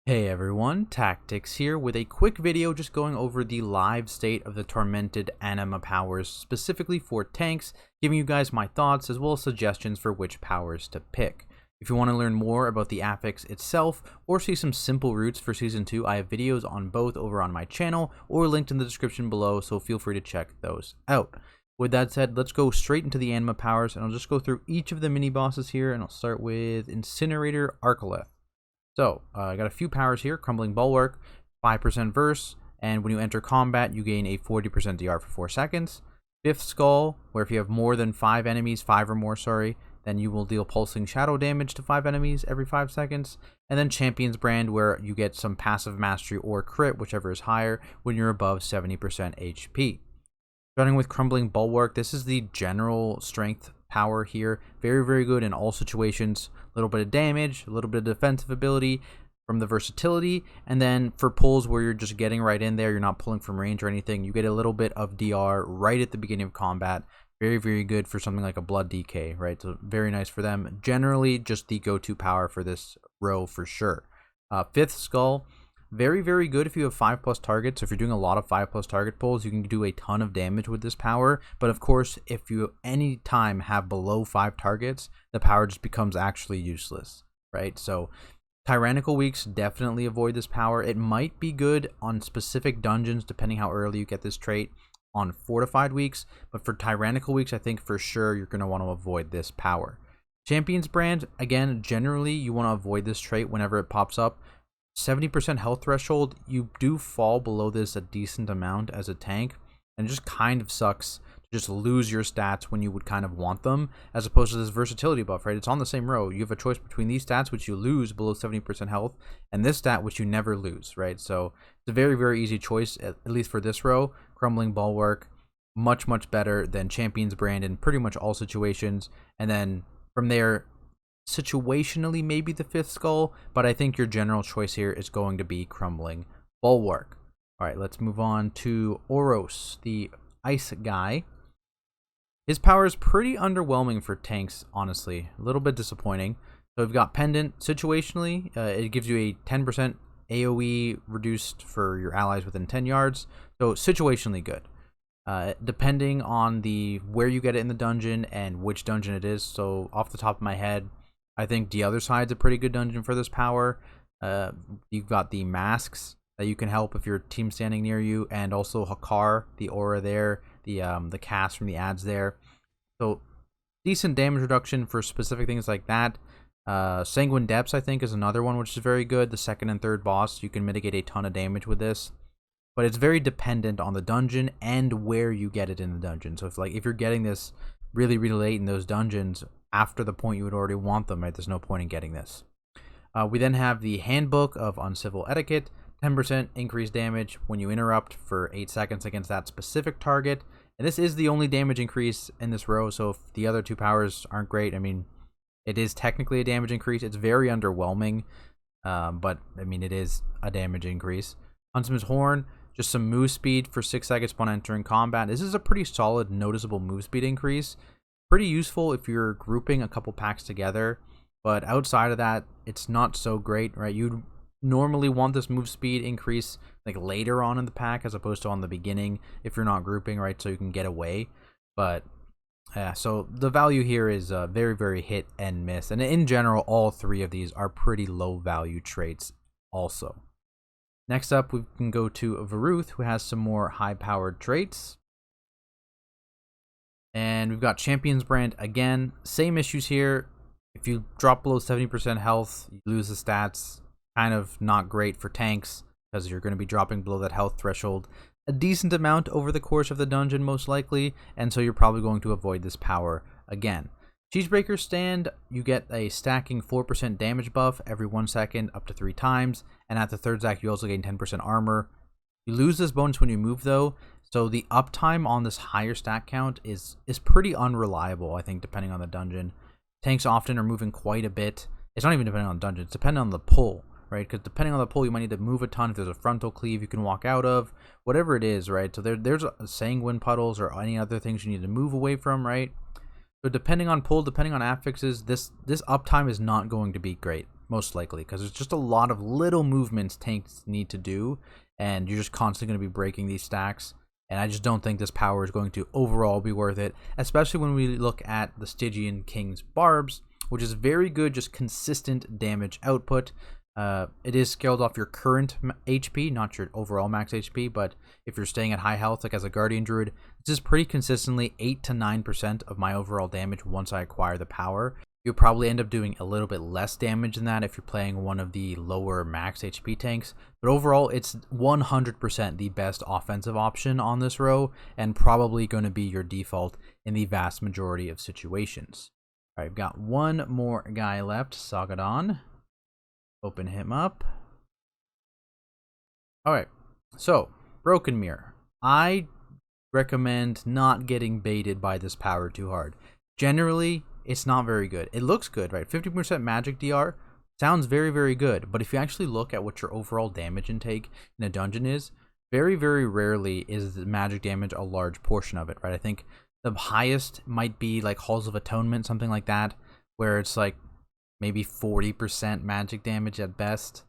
Hey everyone, Tactics here with a quick video just going over the live state of the Tormented Anima powers specifically for tanks, giving you guys my thoughts as well as suggestions for which powers to pick. If you want to learn more about the affix itself or see some simple routes for Season 2, I have videos on both over on my channel or linked in the description below, so feel free to check those out. With that said, let's go straight into the Anima powers, and I'll just go through each of the mini bosses here, and I'll start with Incinerator Arkolath. So, I got a few powers here. Crumbling Bulwark, 5% verse, and when you enter combat, you gain a 40% DR for 4 seconds. Fifth Skull, where if you have more than 5 enemies, 5 or more, then you will deal pulsing shadow damage to 5 enemies every 5 seconds. And then Champion's Brand, where you get some passive mastery or crit, whichever is higher, when you're above 70% HP. Starting with Crumbling Bulwark, this is the general strength power here. Very, very good in all situations. A little bit of damage, a little bit of defensive ability from the versatility, and then for pulls where you're just getting right in there, you're not pulling from range or anything, you get a little bit of DR right at the beginning of combat. Very, very good for something like a Blood DK, right? So very nice for them. Generally, just the go-to power for this row for sure. Fifth Skull, very, very good if you have 5+ targets. So if you're doing a lot of 5+ target pulls, you can do a ton of damage with this power. But of course, if you any time have below 5 targets, the power just becomes actually useless, right? So Tyrannical Weeks, definitely avoid this power. It might be good on specific dungeons, depending how early you get this trait on Fortified Weeks. But for Tyrannical Weeks, I think for sure you're going to want to avoid this power. Champion's Brand, again, generally you want to avoid this trait whenever it pops up. 70% health threshold, you do fall below this a decent amount as a tank, and it just kind of sucks to just lose your stats when you would kind of want them, as opposed to this versatility buff, right? It's on the same row. You have a choice between these stats, which you lose below 70% health, and this stat, which you never lose, right? So it's a very, very easy choice, at least for this row. Crumbling Bulwark, much, much better than Champion's Brand in pretty much all situations, and then from there, situationally maybe the Fifth Skull, but I think your general choice here is going to be Crumbling Bulwark. All right, let's move on to Oros, the ice guy. His power is pretty underwhelming for tanks, honestly. A little bit disappointing. So we've got Pendant. Situationally, it gives you a 10% AoE reduced for your allies within 10 yards. So situationally good. Depending on where you get it in the dungeon and which dungeon it is. So off the top of my head, I think the other side's a pretty good dungeon for this power. You've got the masks that you can help if your team's standing near you, and also Hakar, the aura there, the cast from the ads there. So decent damage reduction for specific things like that. Sanguine Depths, I think, is another one which is very good. The second and third boss, you can mitigate a ton of damage with this. But it's very dependent on the dungeon and where you get it in the dungeon. So if you're getting this really, really late in those dungeons, after the point you would already want them, right? There's no point in getting this. We then have the Handbook of Uncivil Etiquette, 10% increased damage when you interrupt for 8 seconds against that specific target. And this is the only damage increase in this row, so if the other two powers aren't great, I mean, it is technically a damage increase. It's very underwhelming, but I mean, it is a damage increase. Huntsman's Horn, just some move speed for 6 seconds upon entering combat. This is a pretty solid, noticeable move speed increase. Pretty useful if you're grouping a couple packs together, but outside of that, it's not so great, right? You'd normally want this move speed increase like later on in the pack as opposed to on the beginning if you're not grouping, right? So you can get away. But yeah, so the value here is very, very hit and miss. And in general, all three of these are pretty low value traits also. Next up, we can go to Varruth, who has some more high-powered traits. And we've got Champion's Brand again. Same issues here. If you drop below 70% health, you lose the stats. Kind of not great for tanks because you're going to be dropping below that health threshold a decent amount over the course of the dungeon, most likely. And so you're probably going to avoid this power again. Cheesebreaker Stand, you get a stacking 4% damage buff every 1 second up to 3 times. And at the third stack, you also gain 10% armor. You lose this bonus when you move, though. So the uptime on this higher stack count is pretty unreliable, I think, depending on the dungeon. Tanks often are moving quite a bit. It's not even depending on the dungeon. It's depending on the pull, right? Because depending on the pull, you might need to move a ton. If there's a frontal cleave you can walk out of, whatever it is, right? So there's sanguine puddles or any other things you need to move away from, right? So depending on pull, depending on affixes, this uptime is not going to be great. most likely, because there's just a lot of little movements tanks need to do, and you're just constantly going to be breaking these stacks. And I just don't think this power is going to overall be worth it, especially when we look at the Stygian King's Barbs, which is very good, just consistent damage output. It is scaled off your current HP, not your overall max HP, but if you're staying at high health, like as a Guardian Druid, this is pretty consistently 8 to 9% of my overall damage once I acquire the power. You'll probably end up doing a little bit less damage than that if you're playing one of the lower max HP tanks, but overall it's 100% the best offensive option on this row, and probably going to be your default in the vast majority of situations. All right, we've got one more guy left, Soggodon. Open him up. Alright, so, Broken Mirror. I recommend not getting baited by this power too hard. Generally, it's not very good. It looks good, right? 50% magic DR sounds very, very good, but if you actually look at what your overall damage intake in a dungeon is, very, very rarely is the magic damage a large portion of it, right? I think the highest might be like Halls of Atonement, something like that, where it's like maybe 40% magic damage at best.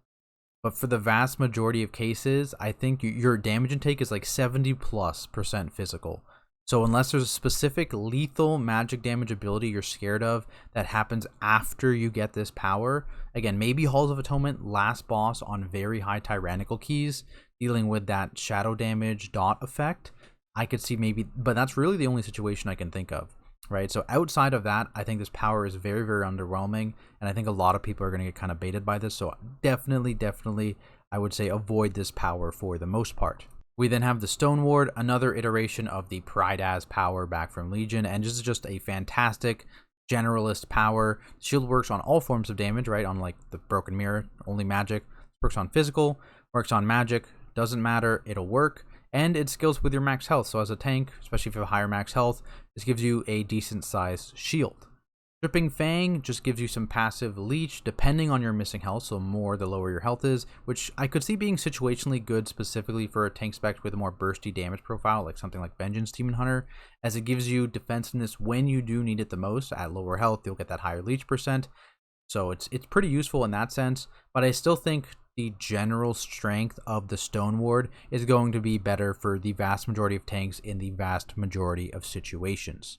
But for the vast majority of cases, I think your damage intake is like 70+% physical. So unless there's a specific lethal magic damage ability you're scared of that happens after you get this power, again, maybe Halls of Atonement, last boss on very high tyrannical keys, dealing with that shadow damage dot effect, I could see maybe, but that's really the only situation I can think of. Right, so outside of that, I think this power is very, very underwhelming, and I think a lot of people are going to get kind of baited by this, so definitely, I would say avoid this power for the most part. We then have the Stone Ward, another iteration of the Pride As power back from Legion, and this is just a fantastic generalist power. Shield works on all forms of damage, right, unlike the Broken Mirror, only magic. Works on physical, works on magic, doesn't matter, it'll work. And it scales with your max health, so as a tank, especially if you have higher max health, this gives you a decent sized shield. Dripping Fang just gives you some passive leech depending on your missing health, so more the lower your health is, which I could see being situationally good specifically for a tank spec with a more bursty damage profile, like something like Vengeance Demon Hunter, as it gives you defensiveness when you do need it the most. At lower health, you'll get that higher leech percent, so it's pretty useful in that sense, but I still think the general strength of the Stone Ward is going to be better for the vast majority of tanks in the vast majority of situations.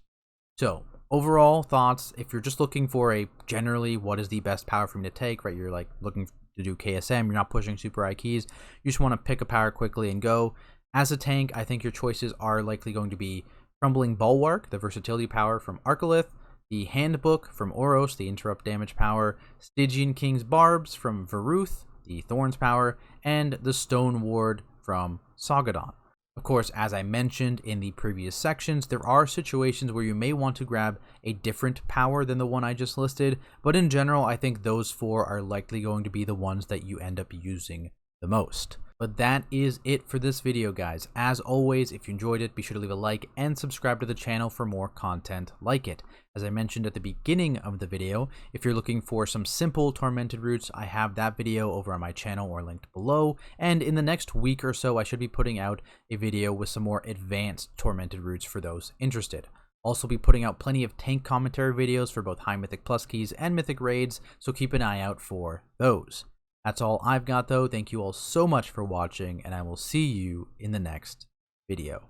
So, overall thoughts, if you're just looking for a generally what is the best power for me to take, right, you're like looking to do KSM, you're not pushing super high keys, you just want to pick a power quickly and go. As a tank, I think your choices are likely going to be Crumbling Bulwark, the versatility power from Arkolath, the Handbook from Oros, the interrupt damage power, Stygian King's Barbs from Varruth, the Thorns power, and the Stone Ward from Soggodon. Of course, as I mentioned in the previous sections, there are situations where you may want to grab a different power than the one I just listed, but in general, I think those four are likely going to be the ones that you end up using the most. But that is it for this video, guys. As always, if you enjoyed it, be sure to leave a like and subscribe to the channel for more content like it. As I mentioned at the beginning of the video, if you're looking for some simple Tormented routes, I have that video over on my channel or linked below. And in the next week or so, I should be putting out a video with some more advanced Tormented routes for those interested. Also be putting out plenty of tank commentary videos for both High Mythic Plus keys and Mythic raids, so keep an eye out for those. That's all I've got though. Thank you all so much for watching, and I will see you in the next video.